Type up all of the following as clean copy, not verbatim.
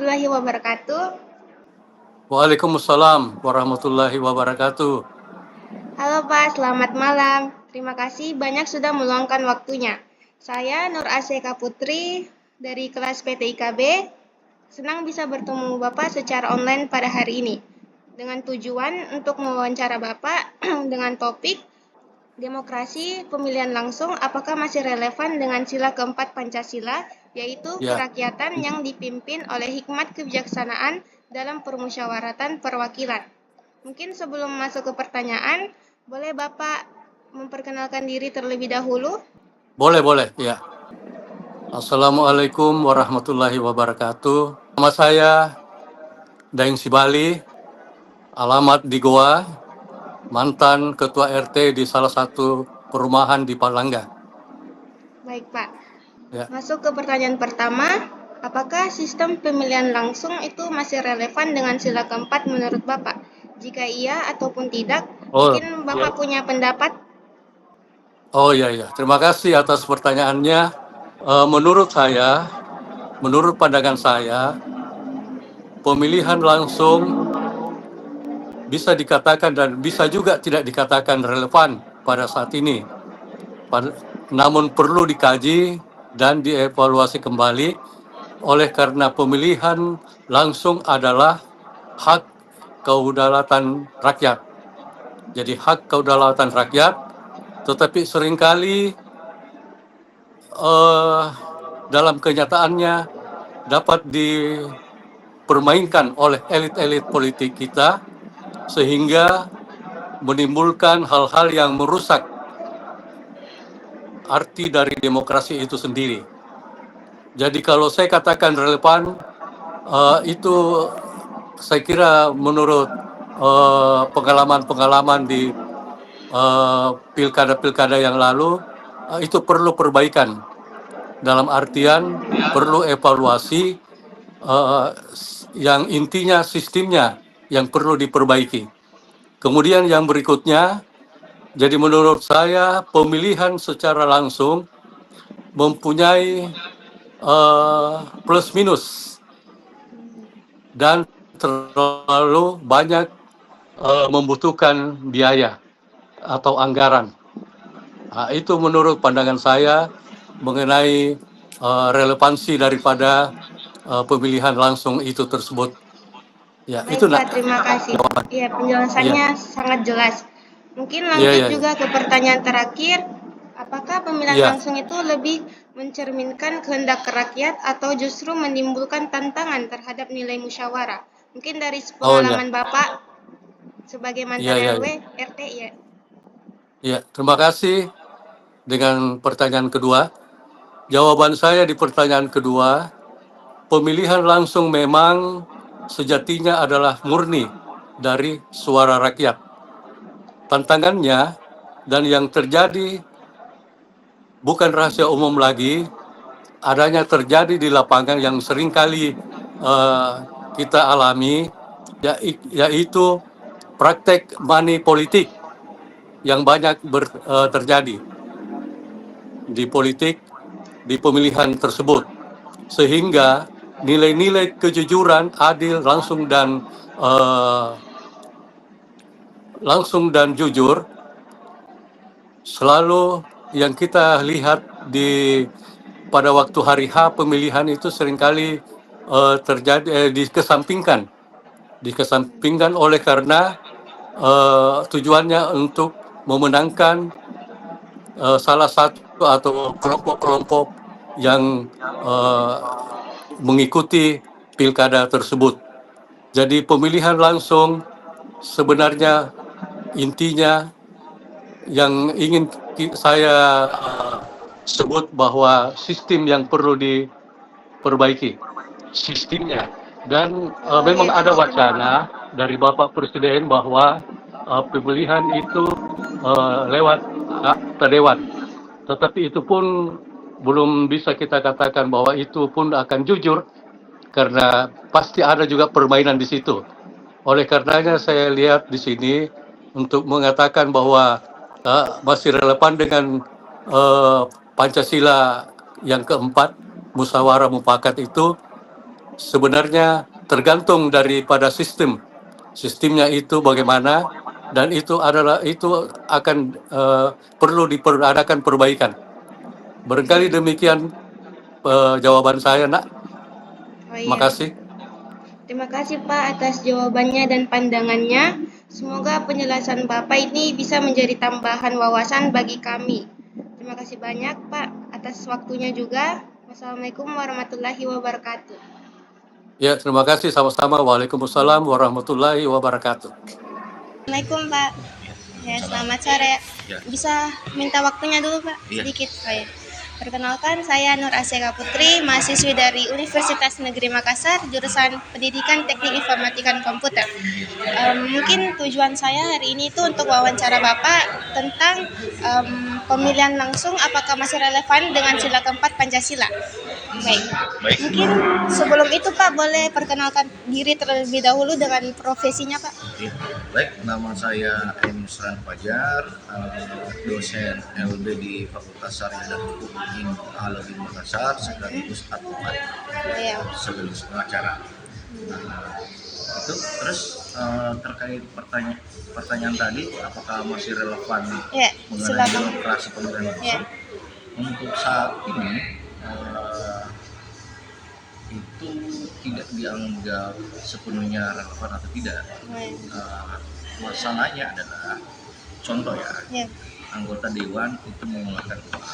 warahmatullahi wabarakatuh. Waalaikumsalam warahmatullahi wabarakatuh. Halo Pak, selamat malam. Terima kasih banyak sudah meluangkan waktunya. Saya Nur Aseka Putri dari kelas PTIKB. Senang bisa bertemu Bapak secara online pada hari ini. Dengan tujuan untuk mewawancara Bapak dengan topik demokrasi pemilihan langsung apakah masih relevan dengan sila keempat Pancasila, yaitu Ya, kerakyatan yang dipimpin oleh hikmat kebijaksanaan dalam permusyawaratan perwakilan. Mungkin sebelum masuk ke pertanyaan, boleh Bapak memperkenalkan diri terlebih dahulu? boleh ya. Assalamualaikum warahmatullahi wabarakatuh. Nama saya Daeng Sibali, alamat di Goa, mantan ketua RT di salah satu perumahan di Palangga. Baik Pak. Ya. Masuk ke pertanyaan pertama, apakah sistem pemilihan langsung itu masih relevan dengan sila keempat menurut Bapak? Jika iya ataupun tidak, Oh, mungkin Bapak punya pendapat. iya. Terima kasih atas pertanyaannya. Menurut pandangan saya, pemilihan langsung bisa dikatakan dan bisa juga tidak dikatakan relevan pada saat ini. Namun perlu dikaji dan dievaluasi kembali oleh karena pemilihan langsung adalah hak kedaulatan rakyat. Jadi hak kedaulatan rakyat, tetapi seringkali dalam kenyataannya dapat dipermainkan oleh elit-elit politik kita sehingga menimbulkan hal-hal yang merusak arti dari demokrasi itu sendiri. Jadi kalau saya katakan relevan, itu saya kira menurut pengalaman-pengalaman di pilkada-pilkada yang lalu, itu perlu perbaikan. Dalam artian perlu evaluasi yang intinya sistemnya yang perlu diperbaiki. Kemudian yang berikutnya, jadi menurut saya pemilihan secara langsung mempunyai plus minus dan terlalu banyak membutuhkan biaya atau anggaran. Nah, itu menurut pandangan saya mengenai relevansi daripada pemilihan langsung itu tersebut. Ya, Baik itu Pak, terima kasih. Iya, penjelasannya Iya, sangat jelas. Mungkin iya, lanjut iya, juga ke pertanyaan terakhir. Apakah pemilihan iya. langsung itu lebih mencerminkan kehendak rakyat atau justru menimbulkan tantangan terhadap nilai musyawarah? Mungkin dari Oh ya, pengalaman Bapak sebagai iya, mantan iya, RW, iya. RT ya. Iya, terima kasih dengan pertanyaan kedua. Jawaban saya di pertanyaan kedua, pemilihan langsung memang sejatinya adalah murni dari suara rakyat. Tantangannya dan yang terjadi bukan rahasia umum lagi, adanya terjadi di lapangan yang seringkali kita alami, yaitu praktek money politik yang banyak terjadi di politik, di pemilihan tersebut. Sehingga nilai-nilai kejujuran, adil, langsung dan jujur selalu yang kita lihat pada waktu hari H pemilihan itu seringkali dikesampingkan oleh karena tujuannya untuk memenangkan salah satu atau kelompok-kelompok yang mengikuti pilkada tersebut. Jadi pemilihan langsung sebenarnya intinya yang ingin saya sebut bahwa sistem yang perlu diperbaiki, sistemnya. Dan memang ada wacana dari Bapak Presiden bahwa pemilihan itu lewat anggota dewan. Tetapi itu pun belum bisa kita katakan bahwa itu pun akan jujur, karena pasti ada juga permainan di situ. Oleh karenanya saya lihat di sini untuk mengatakan bahwa masih relevan dengan Pancasila yang keempat, musyawarah mufakat itu, sebenarnya tergantung daripada sistemnya itu bagaimana, dan itu akan perlu diperadakan perbaikan. Barangkali demikian jawaban saya, Nak. Oh Terima iya. kasih. Terima kasih Pak atas jawabannya dan pandangannya. Semoga penjelasan Bapak ini bisa menjadi tambahan wawasan bagi kami. Terima kasih banyak Pak atas waktunya juga. Wassalamualaikum warahmatullahi wabarakatuh. Ya, terima kasih sama-sama. Waalaikumsalam warahmatullahi wabarakatuh. Assalamualaikum Pak. Ya, selamat sore. Bisa minta waktunya dulu Pak? Sedikit. Oh, ya. Perkenalkan, saya Nur Aseka Putri, mahasiswi dari Universitas Negeri Makassar, jurusan Pendidikan Teknik Informatika dan Komputer. Mungkin tujuan saya hari ini itu untuk wawancara Bapak tentang pemilihan langsung apakah masih relevan dengan sila keempat Pancasila. Baik. Mungkin sebelum itu Pak boleh perkenalkan diri terlebih dahulu dengan profesinya Pak. Baik, nama saya Nusran Fajar, dosen LB di Fakultas Syariah dan Hukum Al-Azhar Makassar, sekaligus advokat, sekaligus pengacara. Itu terus terkait pertanyaan tadi, apakah masih relevan mengenai demokrasi pemilihan langsung? Untuk saat ini itu tidak dianggap sepenuhnya relevan atau tidak. Masalahnya adalah contoh ya, anggota dewan itu mengeluarkan uang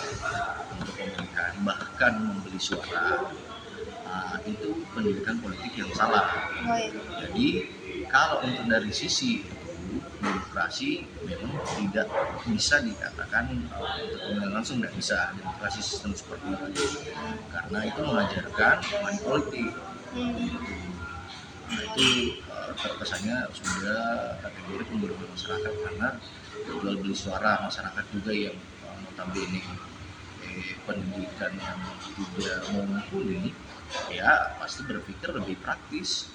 untuk pemilihan, bahkan membeli suara. Itu pendidikan politik yang salah. Jadi kalau untuk dari sisi demokrasi memang tidak bisa dikatakan untuk pemilihan langsung, tidak bisa demokrasi sistem seperti itu, karena itu mengajarkan money politik. Nah, itu terkesannya sudah kategori pembodohan masyarakat, karena jual beli suara masyarakat juga yang notabene pendidikan yang tidak mumpuni, ya pasti berpikir lebih praktis,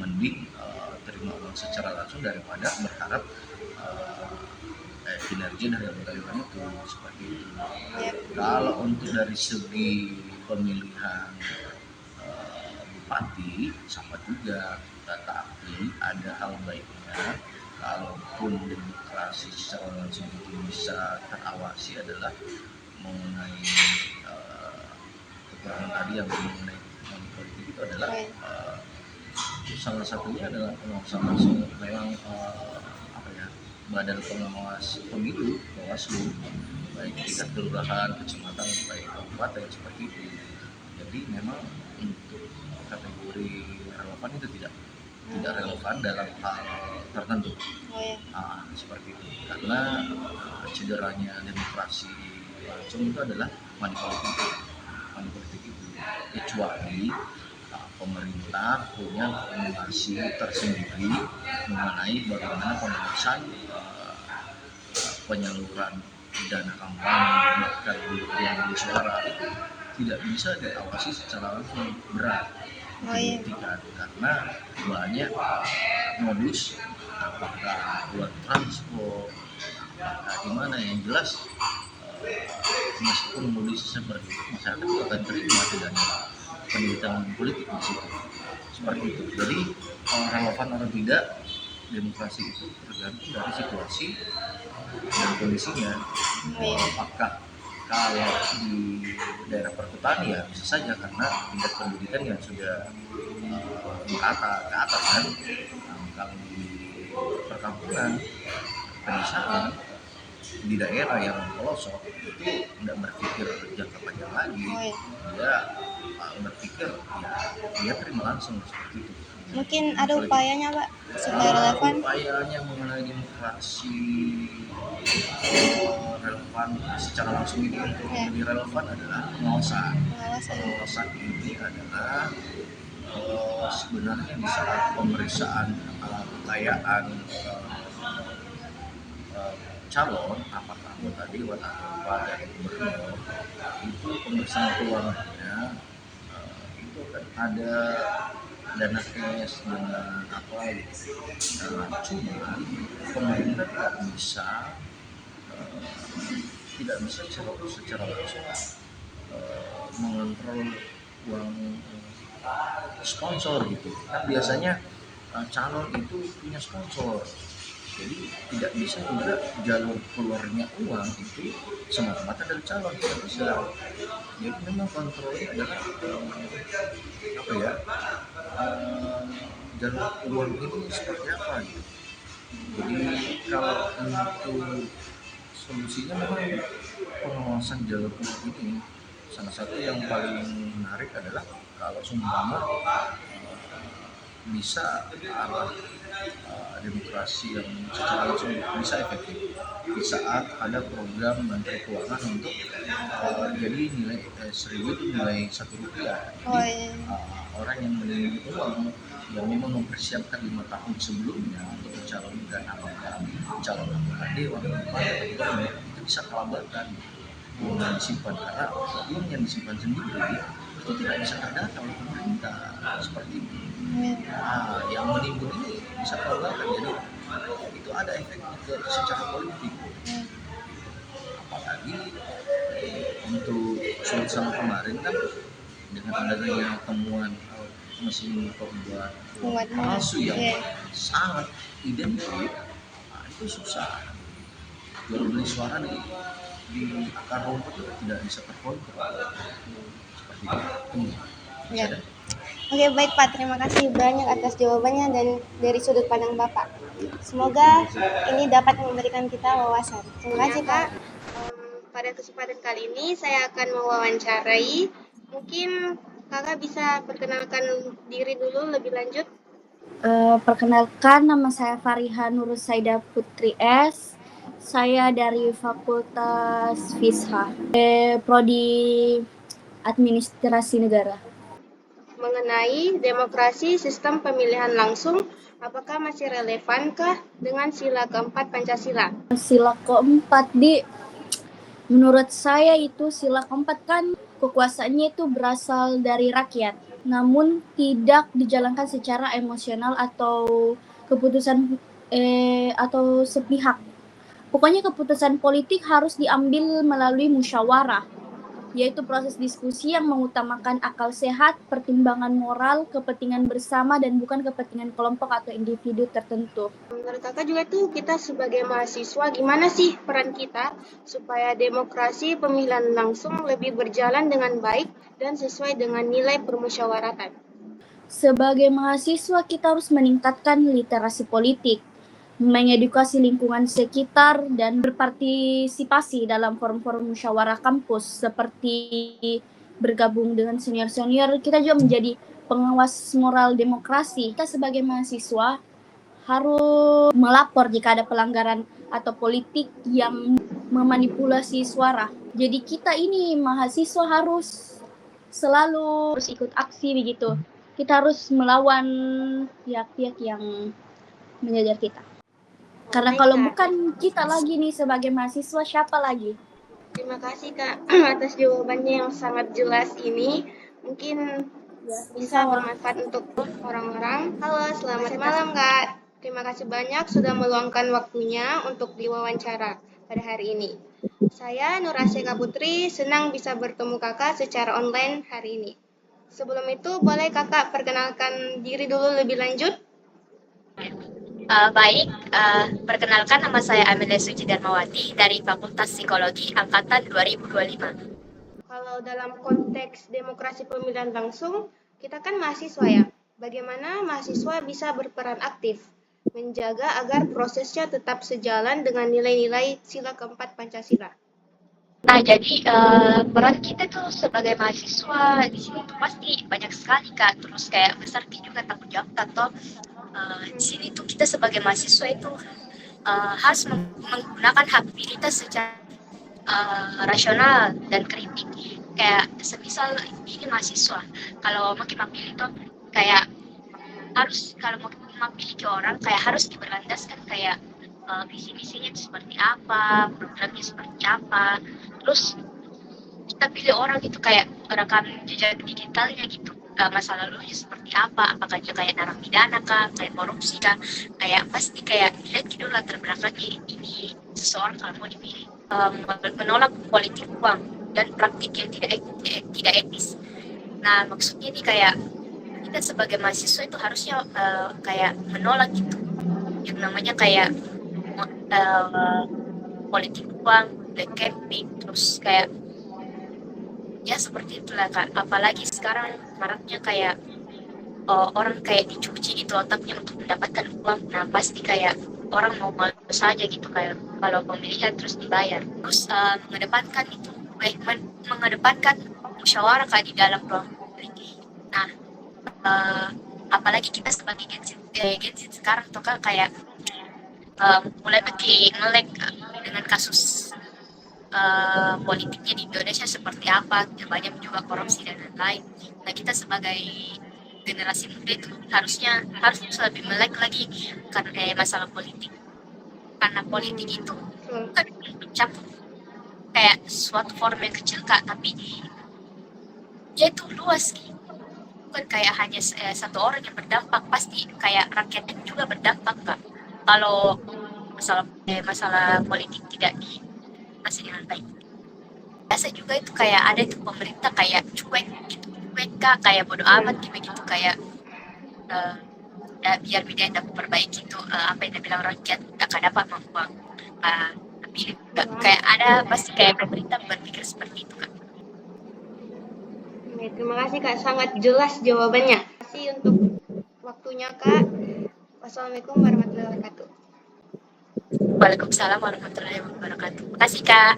mending terima uang secara langsung daripada berharap kinerja dari anggota dewan itu seperti itu. Kalau untuk dari segi pemilihan bupati sama juga, tetapi ada hal baiknya kalaupun demokrasi secara langsung itu bisa terawasi adalah mengenai kekurangan tadi yang mengenai money politik itu adalah salah satunya adalah pengawasan langsung. Memang badan pengawas pemilu Bawaslu, baik tingkat kelurahan, kecamatan, baik kabupaten seperti itu. Jadi memang untuk kategori relevan itu tidak relevan dalam hal tertentu. Seperti itu, karena cederanya demokrasi langsung itu adalah money politik itu, kecuali pemerintah punya formulasi tersendiri mengenai bagaimana pengawasan penyaluran dana kampanye, bahkan beli suara itu tidak bisa diawasi secara langsung, berat dibuktikan karena banyak modus, apakah buat transport, apakah gimana, yang jelas meskipun modus seperti itu masyarakat itu akan terima adanya pendidikan politik di situ seperti itu. Jadi relevan atau tidak demokrasi itu tergantung dari situasi dan kondisinya. Apakah kalau di daerah perkotaan ya bisa saja karena tingkat pendidikan yang sudah ke atas kan. Kalau di perkampungan, pedesaan, di daerah yang pelosok itu tidak berpikir jangka panjang lagi, dia berpikir ya dia terima langsung seperti itu. Mungkin ada upayanya Pak supaya relevan? Upayanya mengenai demokrasi relevan secara langsung ini untuk lebih relevan adalah pengawasan. Pengawasan ini adalah sebenarnya di saat pemeriksaan kekayaan calon, apakah anggota dewan atau dari gubernur, itu pemeriksaan keuangannya itu kan ada dana cash dengan apa gitu. Cuma pemerintah tidak bisa secara langsung mengontrol uang sponsor gitu kan. Biasanya calon itu punya sponsor, jadi tidak bisa juga jalur keluarnya uang itu semata-mata dari calon, tidak bisa. Jadi memang kontrolnya adalah apa ya, jalur uang ini seperti apa gitu. Jadi kalau untuk solusinya memang pengawasan jalur uang ini, salah satu yang paling menarik adalah kalau seumpama bisa arah demokrasi yang secara langsung bisa efektif di saat ada program Menteri Keuangan untuk jadi nilai seribu itu nilai Rp1. Jadi orang yang menerima uang yang memang mempersiapkan 5 tahun sebelumnya untuk mencalonkan apakah calon anggota dewan atau gubernur itu bisa kelambatan uang yang disimpan, karena uang yang disimpan sendiri itu tidak bisa terdata oleh pemerintah seperti itu. Nah, yang menimbun ini bisa kelambatan, jadi itu ada efeknya ke secara politik. Apalagi untuk surat sama kemarin kan dengan adanya temuan mesin pembuat palsu yang sangat identik, nah, itu susah. Jual beli suara di akar rumput itu tidak bisa terkontrol seperti itu. Ya. Oke, baik Pak, terima kasih banyak atas jawabannya dan dari sudut pandang Bapak. Semoga ini dapat memberikan kita wawasan. Terima kasih Pak. Pada kesempatan kali ini saya akan mewawancarai. Mungkin Kakak bisa perkenalkan diri dulu lebih lanjut. Perkenalkan, nama saya Fariha Nursaida Putri S. Saya dari Fakultas FISHA, Prodi Administrasi Negara. Mengenai demokrasi sistem pemilihan langsung, apakah masih relevankah dengan sila keempat Pancasila? Sila keempat, menurut saya itu sila keempat kan kekuasaannya itu berasal dari rakyat, namun tidak dijalankan secara emosional atau keputusan atau sepihak. Pokoknya keputusan politik harus diambil melalui musyawarah, yaitu proses diskusi yang mengutamakan akal sehat, pertimbangan moral, kepentingan bersama, dan bukan kepentingan kelompok atau individu tertentu. Menurut Kakak juga tuh, kita sebagai mahasiswa, gimana sih peran kita supaya demokrasi pemilihan langsung lebih berjalan dengan baik dan sesuai dengan nilai permusyawaratan? Sebagai mahasiswa, kita harus meningkatkan literasi politik, mengedukasi lingkungan sekitar, dan berpartisipasi dalam forum-forum musyawarah kampus seperti bergabung dengan senior-senior. Kita juga menjadi pengawas moral demokrasi. Kita sebagai mahasiswa harus melapor jika ada pelanggaran atau politik yang memanipulasi suara. Jadi kita ini mahasiswa harus selalu ikut aksi begitu. Kita harus melawan pihak-pihak yang menjajar kita. Karena kalau bukan kita lagi nih sebagai mahasiswa, siapa lagi? Terima kasih Kak atas jawabannya yang sangat jelas ini. Mungkin bisa bermanfaat untuk orang-orang. Halo, selamat malam Kak. Terima kasih banyak sudah meluangkan waktunya untuk diwawancara pada hari ini. Saya Nur Asyika Putri, senang bisa bertemu Kakak secara online hari ini. Sebelum itu, boleh Kakak perkenalkan diri dulu lebih lanjut? Baik, perkenalkan nama saya Amelia Suci Darmawati dari Fakultas Psikologi Angkatan 2025. Kalau dalam konteks demokrasi pemilihan langsung, kita kan mahasiswa ya. Bagaimana mahasiswa bisa berperan aktif, menjaga agar prosesnya tetap sejalan dengan nilai-nilai sila keempat Pancasila? Nah, jadi peran kita tuh sebagai mahasiswa di sini tuh pasti banyak sekali Kak. Terus kayak besar juga tanggung jawab atau di sini tuh kita sebagai mahasiswa itu harus menggunakan hak pilih kita secara rasional dan kritik. Kayak semisal ini mahasiswa, kalau mau kita pilih tuh kayak harus, kalau mau pilih ke orang kayak harus diberlandaskan kayak visi misinya seperti apa, programnya seperti apa. Terus kita pilih orang gitu kayak rekam jejak digitalnya gitu, masa lalunya seperti apa, apakah dia kayak narapidana kah, kayak korupsi kah, kayak pasti kayak lihat gitu latar belakangnya ini seseorang kalau mau dipilih. Menolak politik uang dan praktik yang tidak etis. Nah, maksudnya ini kayak kita sebagai mahasiswa itu harusnya kayak menolak gitu yang namanya kayak eh, politik uang, black campaign, terus kayak ya seperti itulah Kak. Apalagi sekarang maraknya kayak orang kayak dicuci gitu otaknya untuk mendapatkan uang. Nah pasti kayak orang mau malu saja gitu kayak kalau pemilihan terus dibayar. Terus mengedepankan itu, mengedepankan musyawarah Kak di dalam ruang publik. Nah eh, apalagi kita sebagai Gen Z sekarang tuh Kak kayak mulai makin melek dengan kasus politiknya di Indonesia seperti apa, banyak juga korupsi dan lain-lain. Nah kita sebagai generasi muda itu harus lebih melek lagi karena masalah politik. Karena politik itu bukan mencakup kayak suatu form yang kecil Kak, tapi dia itu luas gitu. Bukan kayak hanya satu orang yang berdampak, pasti kayak rakyatnya juga berdampak Kak. Kalau masalah politik tidak masih dengan baik. Biasa juga itu kayak ada itu pemerintah kayak cuek gitu, cuek Kak, kayak bodo amat gitu kayak ya, biar bidang dapat perbaiki itu apa yang dibilang rakyat akan dapat uang. Tapi kayak ada pasti kayak pemerintah berpikir seperti itu Kak. Terima kasih Kak, sangat jelas jawabannya. Terima kasih untuk waktunya Kak. Wassalamualaikum warahmatullahi wabarakatuh. Waalaikumsalam warahmatullahi wabarakatuh. Terima kasih Kak.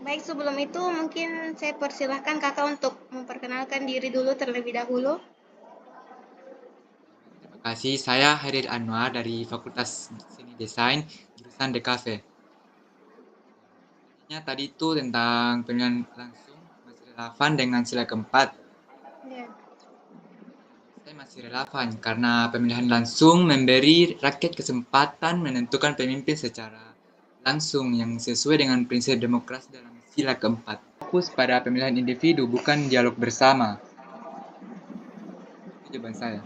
Baik, sebelum itu mungkin saya persilahkan Kakak untuk memperkenalkan diri dulu terlebih dahulu. Terima kasih, saya Harir Anwar dari Fakultas Seni Desain, jurusan DKV. Tadi itu tentang pemilihan langsung masih relevan dengan sila keempat. Ya. Saya masih relevan karena pemilihan langsung memberi rakyat kesempatan menentukan pemimpin secara langsung yang sesuai dengan prinsip demokrasi dalam sila keempat. Fokus pada pemilihan individu, bukan dialog bersama. Itu jawaban saya.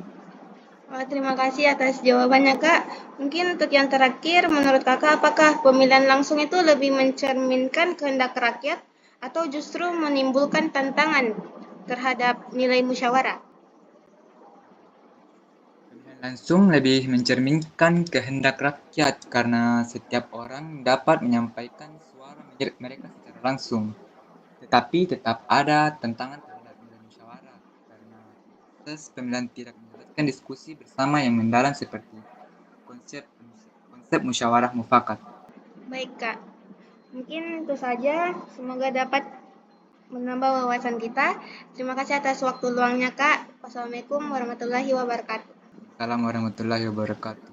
Terima kasih atas jawabannya Kak. Mungkin untuk yang terakhir, menurut Kakak apakah pemilihan langsung itu lebih mencerminkan kehendak rakyat atau justru menimbulkan tantangan terhadap nilai musyawarah? Pemilihan langsung lebih mencerminkan kehendak rakyat karena setiap orang dapat menyampaikan suara mereka secara langsung. Tetapi tetap ada tantangan terhadap nilai musyawarah karena proses pemilihan tidak melibatkan diskusi bersama yang mendalam seperti konsep musyawarah mufakat. Baik Kak, mungkin itu saja. Semoga dapat menambah wawasan kita. Terima kasih atas waktu luangnya Kak. Wassalamualaikum warahmatullahi wabarakatuh. Assalamualaikum warahmatullahi wabarakatuh.